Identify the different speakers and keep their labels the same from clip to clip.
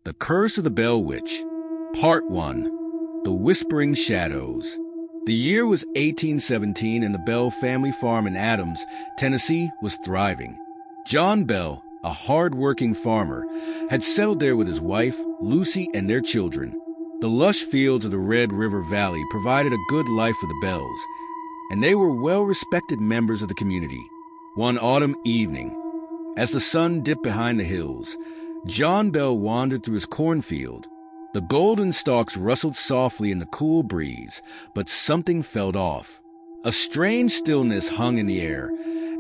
Speaker 1: The Curse of the Bell Witch, Part 1, The Whispering Shadows. The year was 1817 and the Bell family farm in Adams, Tennessee was thriving. John Bell, a hard-working farmer, had settled there with his wife, Lucy, and their children. The lush fields of the Red River Valley provided a good life for the Bells, and they were well-respected members of the community. One autumn evening, as the sun dipped behind the hills, John Bell wandered through his cornfield. The golden stalks rustled softly in the cool breeze, but something felt off. A strange stillness hung in the air,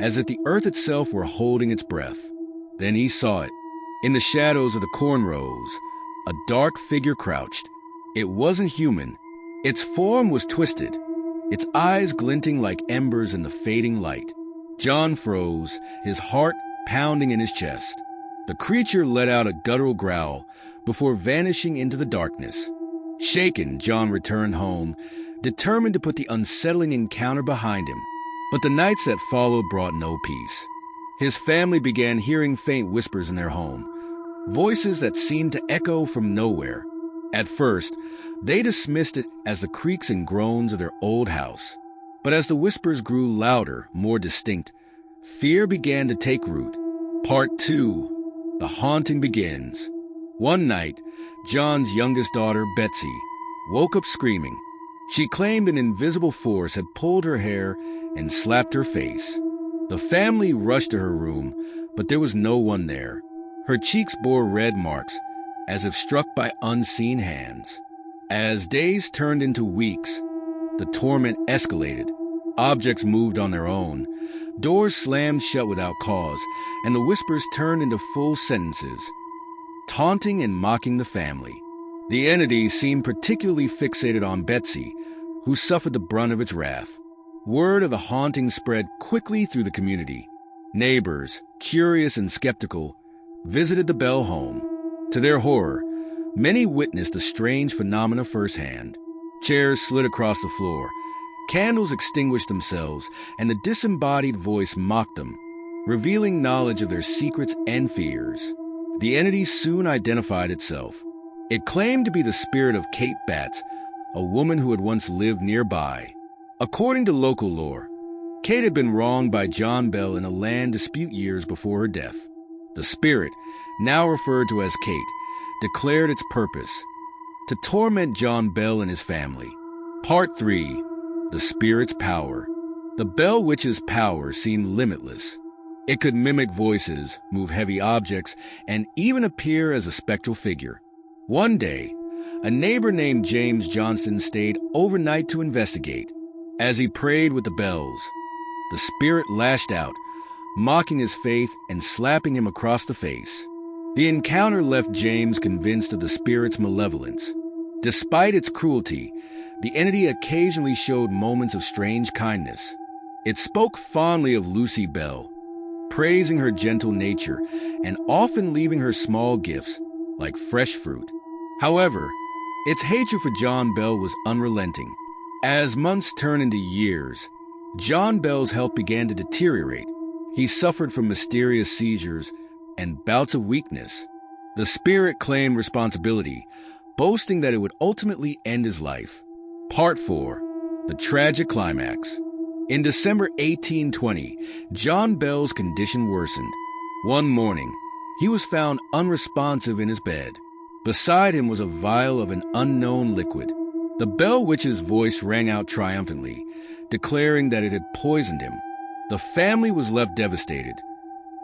Speaker 1: as if the earth itself were holding its breath. Then he saw it. In the shadows of the corn rows, a dark figure crouched. It wasn't human. Its form was twisted, its eyes glinting like embers in the fading light. John froze, his heart pounding in his chest. The creature let out a guttural growl before vanishing into the darkness. Shaken, John returned home, determined to put the unsettling encounter behind him. But the nights that followed brought no peace. His family began hearing faint whispers in their home, voices that seemed to echo from nowhere. At first, they dismissed it as the creaks and groans of their old house. But as the whispers grew louder, more distinct, fear began to take root. Part 2. The haunting begins. One night, John's youngest daughter, Betsy, woke up screaming. She claimed an invisible force had pulled her hair and slapped her face. The family rushed to her room, but there was no one there. Her cheeks bore red marks, as if struck by unseen hands. As days turned into weeks, the torment escalated. Objects moved on their own, doors slammed shut without cause, and the whispers turned into full sentences, taunting and mocking the family. The entity seemed particularly fixated on Betsy, who suffered the brunt of its wrath. Word of the haunting spread quickly through the community. Neighbors, curious and skeptical, visited the Bell home. To their horror, many witnessed the strange phenomena firsthand. Chairs slid across the floor, candles extinguished themselves, and the disembodied voice mocked them, revealing knowledge of their secrets and fears. The entity soon identified itself. It claimed to be the spirit of Kate Batts, a woman who had once lived nearby. According to local lore, Kate had been wronged by John Bell in a land dispute years before her death. The spirit, now referred to as Kate, declared its purpose: to torment John Bell and his family. Part 3. The Spirit's Power. The Bell Witch's power seemed limitless. It could mimic voices, move heavy objects, and even appear as a spectral figure. One day, a neighbor named James Johnston stayed overnight to investigate. As he prayed with the bells, the spirit lashed out, mocking his faith and slapping him across the face. The encounter left James convinced of the spirit's malevolence. Despite its cruelty, the entity occasionally showed moments of strange kindness. It spoke fondly of Lucy Bell, praising her gentle nature and often leaving her small gifts, like fresh fruit. However, its hatred for John Bell was unrelenting. As months turned into years, John Bell's health began to deteriorate. He suffered from mysterious seizures and bouts of weakness. The spirit claimed responsibility, boasting that it would ultimately end his life. Part 4. The Tragic Climax. In December 1820, John Bell's condition worsened. One morning, he was found unresponsive in his bed. Beside him was a vial of an unknown liquid. The Bell Witch's voice rang out triumphantly, declaring that it had poisoned him. The family was left devastated,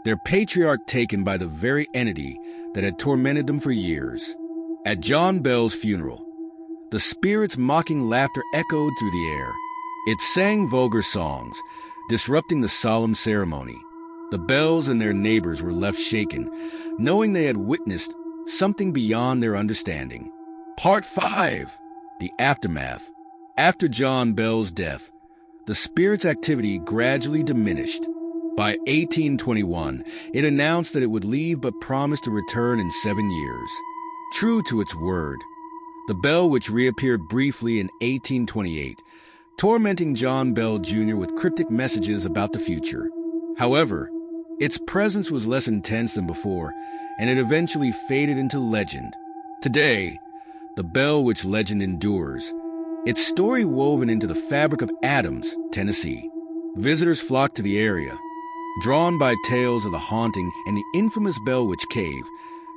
Speaker 1: their patriarch taken by the very entity that had tormented them for years. At John Bell's funeral, the spirit's mocking laughter echoed through the air. It sang vulgar songs, disrupting the solemn ceremony. The Bells and their neighbors were left shaken, knowing they had witnessed something beyond their understanding. Part 5. The Aftermath. After John Bell's death, the spirit's activity gradually diminished. By 1821, it announced that it would leave but promised to return in 7 years. True to its word, the Bell Witch reappeared briefly in 1828, tormenting John Bell Jr. with cryptic messages about the future. However, its presence was less intense than before, and it eventually faded into legend. Today, the Bell Witch legend endures, its story woven into the fabric of Adams, Tennessee. Visitors flock to the area, drawn by tales of the haunting and the infamous Bell Witch Cave,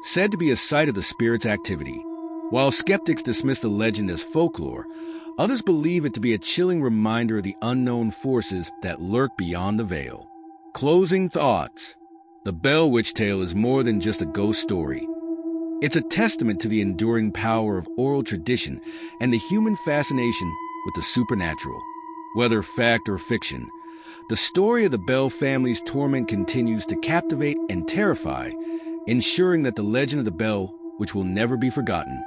Speaker 1: said to be a site of the spirit's activity. While skeptics dismiss the legend as folklore, others believe it to be a chilling reminder of the unknown forces that lurk beyond the veil. Closing thoughts. The Bell Witch tale is more than just a ghost story. It's a testament to the enduring power of oral tradition and the human fascination with the supernatural. Whether fact or fiction, the story of the Bell family's torment continues to captivate and terrify, ensuring that the legend of the Bell Witch will never be forgotten.